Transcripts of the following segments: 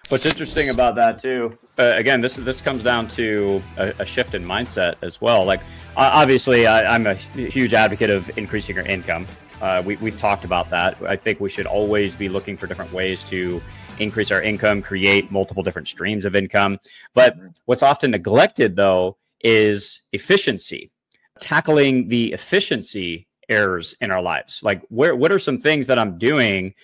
What's interesting about that too, again, this comes down to a shift in mindset as well. Like, obviously, I'm a huge advocate of increasing your income. We've talked about that. I think we should always be looking for different ways to increase our income, create multiple different streams of income. But what's often neglected, though, is efficiency, tackling the efficiency errors in our lives. Like, what are some things that I'm doing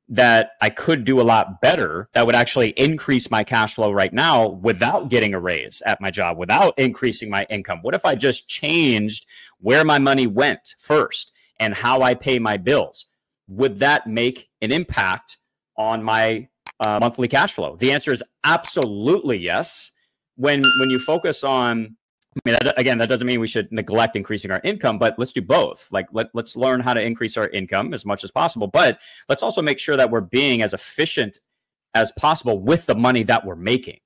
that I could do a lot better that would actually increase my cash flow right now without getting a raise at my job, without increasing my income? What if I just changed where my money went first and how I pay my bills? Would that make an impact on my monthly cash flow? The answer is absolutely yes. When you focus on, I mean, again, that doesn't mean we should neglect increasing our income, but let's do both. Like, let's learn how to increase our income as much as possible, but let's also make sure that we're being as efficient as possible with the money that we're making,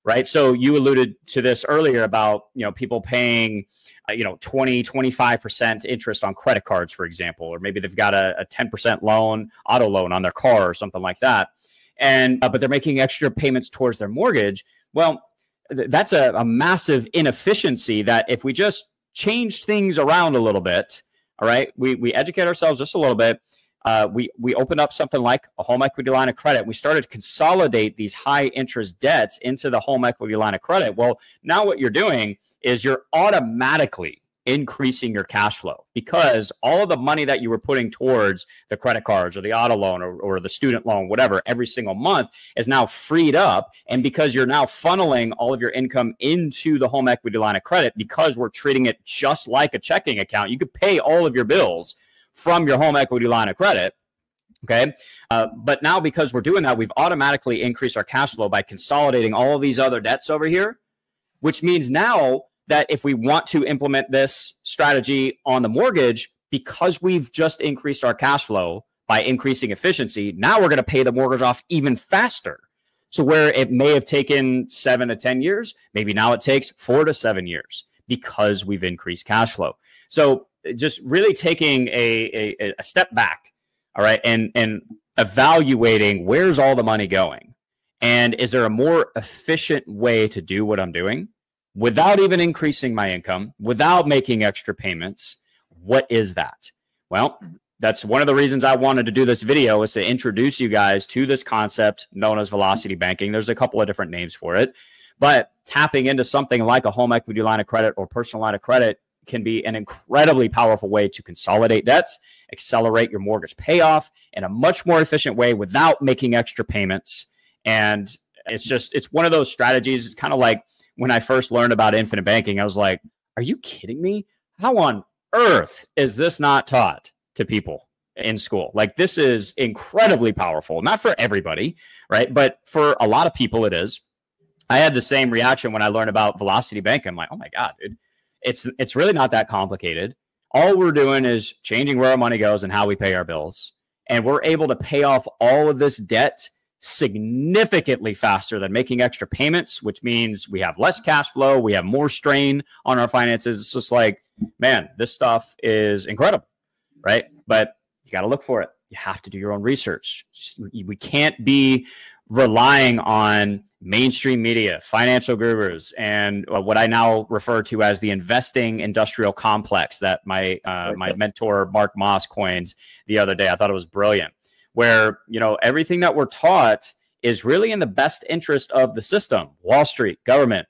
right? So you alluded to this earlier about, people paying, 20, 25% interest on credit cards, for example, or maybe they've got a 10% loan, auto loan on their car or something like that. And, but they're making extra payments towards their mortgage. Well, that's a massive inefficiency that if we just change things around a little bit, all right, we educate ourselves just a little bit, we open up something like a home equity line of credit. We started to consolidate these high interest debts into the home equity line of credit. Well, now what you're doing is you're automatically increasing your cash flow, because all of the money that you were putting towards the credit cards or the auto loan or the student loan, whatever, every single month is now freed up. And because you're now funneling all of your income into the home equity line of credit, because we're treating it just like a checking account, you could pay all of your bills from your home equity line of credit. Okay. But now, because we're doing that, we've automatically increased our cash flow by consolidating all of these other debts over here, which means now that if we want to implement this strategy on the mortgage, because we've just increased our cash flow by increasing efficiency, now we're going to pay the mortgage off even faster. So where it may have taken 7 to 10 years, maybe now it takes 4 to 7 years because we've increased cash flow. So just really taking a step back, all right, and evaluating where's all the money going, and is there a more efficient way to do what I'm doing without even increasing my income, without making extra payments? What is that? Well, that's one of the reasons I wanted to do this video, is to introduce you guys to this concept known as velocity banking. There's a couple of different names for it, but tapping into something like a home equity line of credit or personal line of credit can be an incredibly powerful way to consolidate debts, accelerate your mortgage payoff in a much more efficient way without making extra payments. And it's one of those strategies. It's kind of like, when I first learned about infinite banking, I was like, are you kidding me? How on earth is this not taught to people in school? Like, this is incredibly powerful. Not for everybody, right? But for a lot of people, it is. I had the same reaction when I learned about velocity banking. I'm like, oh my God, dude, it's really not that complicated. All we're doing is changing where our money goes and how we pay our bills. And we're able to pay off all of this debt significantly faster than making extra payments, which means we have less cash flow, we have more strain on our finances. It's just like, man, this stuff is incredible, right? But you got to look for it. You have to do your own research. We can't be relying on mainstream media, financial gurus, and what I now refer to as the investing industrial complex that my mentor Mark Moss coined the other day. I thought it was brilliant, where, everything that we're taught is really in the best interest of the system. Wall Street, government,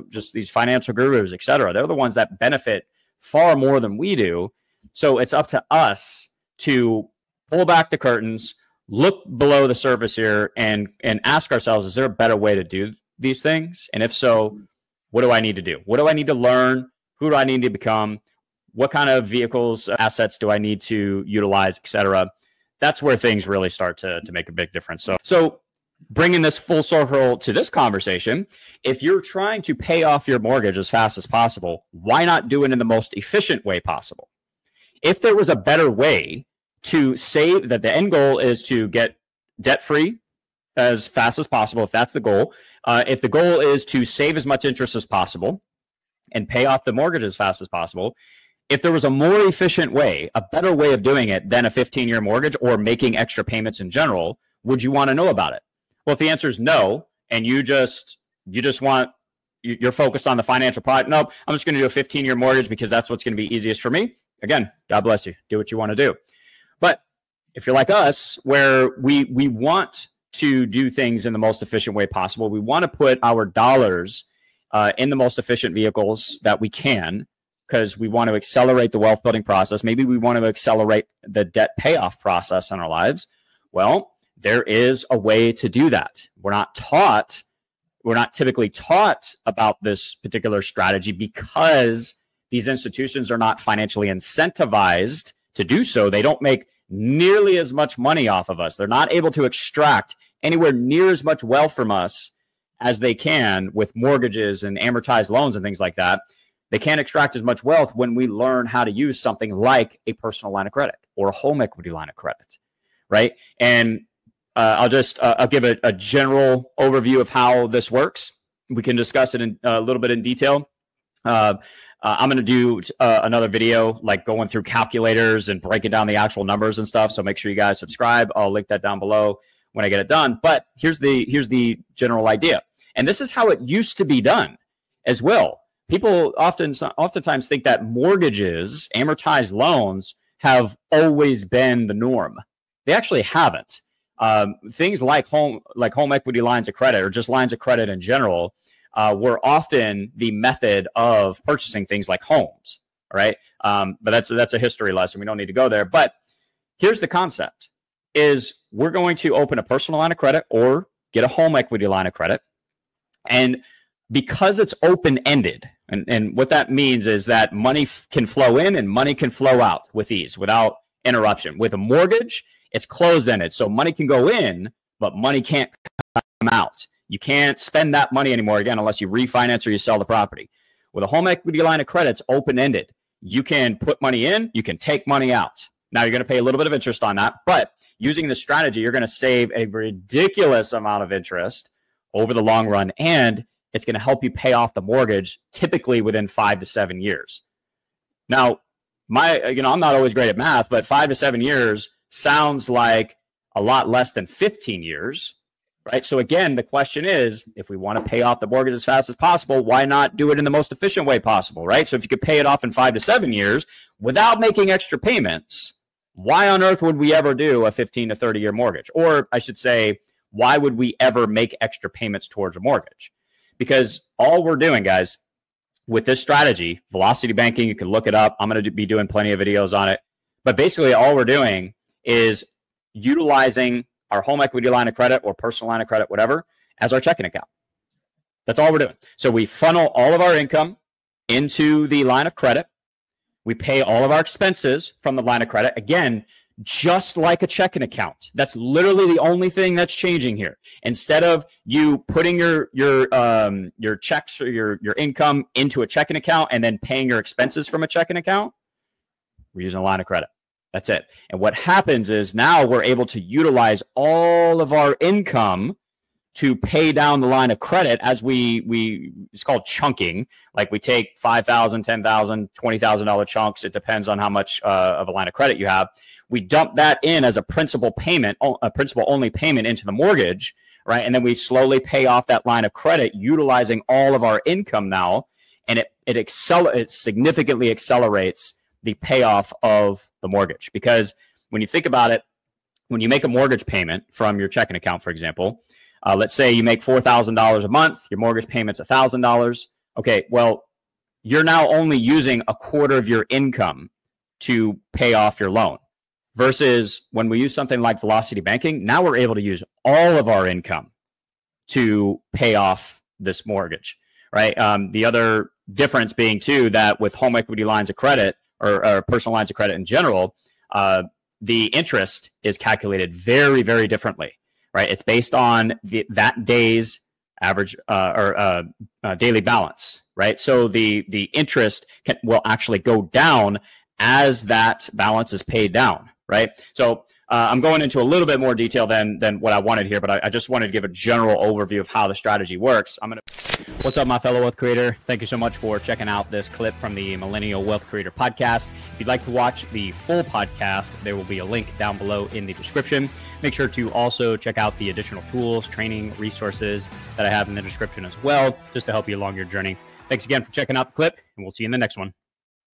just these financial gurus, et cetera. They're the ones that benefit far more than we do. So it's up to us to pull back the curtains, look below the surface here, and ask ourselves, is there a better way to do these things? And if so, what do I need to do? What do I need to learn? Who do I need to become? What kind of vehicles, assets do I need to utilize, et cetera? That's where things really start to make a big difference. So bringing this full circle to this conversation, if you're trying to pay off your mortgage as fast as possible, why not do it in the most efficient way possible? If there was a better way to save, that the end goal is to get debt-free as fast as possible, if that's the goal, if the goal is to save as much interest as possible and pay off the mortgage as fast as possible, if there was a more efficient way, a better way of doing it than a 15-year mortgage or making extra payments in general, would you want to know about it? Well, if the answer is no, and you just want, you're focused on the financial product, nope, I'm just going to do a 15-year mortgage because that's what's going to be easiest for me. Again, God bless you. Do what you want to do. But if you're like us, where we want to do things in the most efficient way possible, we want to put our dollars in the most efficient vehicles that we can, because we want to accelerate the wealth building process. Maybe we want to accelerate the debt payoff process in our lives. Well, there is a way to do that. We're not typically taught about this particular strategy because these institutions are not financially incentivized to do so. They don't make nearly as much money off of us. They're not able to extract anywhere near as much wealth from us as they can with mortgages and amortized loans and things like that. They can't extract as much wealth when we learn how to use something like a personal line of credit or a home equity line of credit, right? And I'll give a general overview of how this works. We can discuss it in a little bit in detail. I'm going to do another video, like going through calculators and breaking down the actual numbers and stuff. So make sure you guys subscribe. I'll link that down below when I get it done. But here's the general idea. And this is how it used to be done as well. People oftentimes think that mortgages, amortized loans, have always been the norm. They actually haven't. Things like home equity lines of credit, or just lines of credit in general, were often the method of purchasing things like homes. All right. But that's a history lesson. We don't need to go there. But here's the concept: is we're going to open a personal line of credit or get a home equity line of credit. And because it's open-ended, and what that means is that money can flow in and money can flow out with ease, without interruption. With a mortgage, it's closed-ended. So money can go in, but money can't come out. You can't spend that money anymore, again, unless you refinance or you sell the property. With a home equity line of credit, it's open-ended. You can put money in, you can take money out. Now, you're going to pay a little bit of interest on that, but using this strategy, you're going to save a ridiculous amount of interest over the long run, and it's going to help you pay off the mortgage typically within 5 to 7 years. Now, I'm not always great at math, but 5 to 7 years sounds like a lot less than 15 years, right? So again, the question is, if we want to pay off the mortgage as fast as possible, why not do it in the most efficient way possible, right? So if you could pay it off in 5 to 7 years without making extra payments, why on earth would we ever do a 15 to 30-year mortgage? Or I should say, why would we ever make extra payments towards a mortgage? Because all we're doing, guys, with this strategy, velocity banking, you can look it up. I'm going to be doing plenty of videos on it. But basically, all we're doing is utilizing our home equity line of credit or personal line of credit, whatever, as our checking account. That's all we're doing. So we funnel all of our income into the line of credit. We pay all of our expenses from the line of credit. Again, just like a checking account. That's literally the only thing that's changing here. Instead of you putting your checks or your income into a checking account and then paying your expenses from a checking account, we're using a line of credit. That's it. And what happens is now we're able to utilize all of our income to pay down the line of credit as it's called chunking. Like we take $5,000, $10,000, $20,000 chunks. It depends on how much of a line of credit you have. We dump that in as a principal payment, a principal only payment into the mortgage, right? And then we slowly pay off that line of credit utilizing all of our income now. And it significantly accelerates the payoff of the mortgage. Because when you think about it, when you make a mortgage payment from your checking account, for example, let's say you make $4,000 a month, your mortgage payment's $1,000. Okay, well, you're now only using a quarter of your income to pay off your loan. Versus when we use something like velocity banking, now we're able to use all of our income to pay off this mortgage, right? The other difference being too that with home equity lines of credit or personal lines of credit in general, the interest is calculated very, very differently, right? It's based on that day's average daily balance, right? So the interest will actually go down as that balance is paid down. Right. So I'm going into a little bit more detail than what I wanted here, but I just wanted to give a general overview of how the strategy works. I'm going to What's up, my fellow wealth creator? Thank you so much for checking out this clip from the Millennial Wealth Creator Podcast. If you'd like to watch the full podcast, there will be a link down below in the description. Make sure to also check out the additional tools, training, resources that I have in the description as well, just to help you along your journey. Thanks again for checking out the clip, and we'll see you in the next one.